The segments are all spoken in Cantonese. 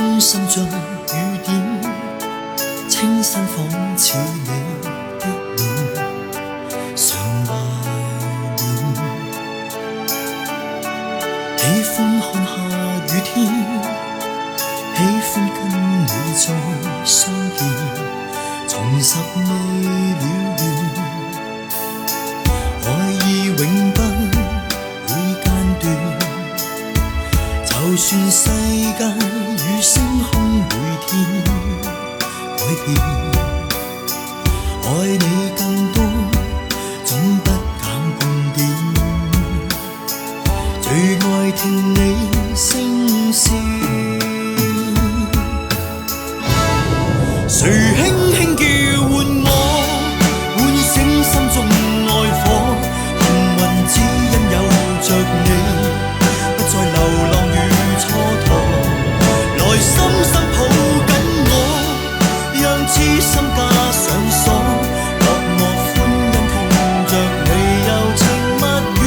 歡心像雨點，清新仿似你的臉，常懷念。喜歡看下雨天，喜歡跟你再相見，重拾未了緣，愛意永不會間斷。就算世間與星空每天改變，愛你更多總不減半點，最愛聽你聲線。誰輕輕叫喚我，喚醒心中愛火，幸運只因有着你，不再流浪與蹉跎，來深深抱緊我，讓痴心加上鎖，落寞歡欣聽着你柔情蜜語，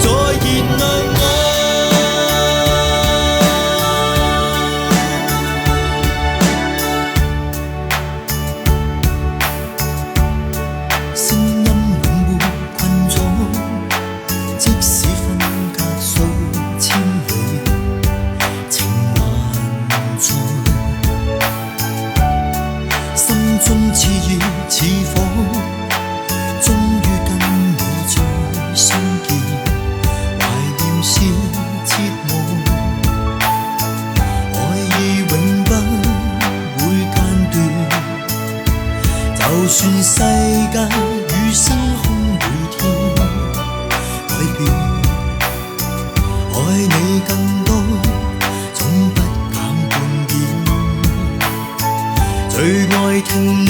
再燃亮我。聲音永沒困阻，即使分隔數千里，情還在，心中熾熱似火，終於跟你再相見，懷念是折磨，愛意永不會間斷。就算世界與星空每天改變，愛你更多總不減半點，最愛聽你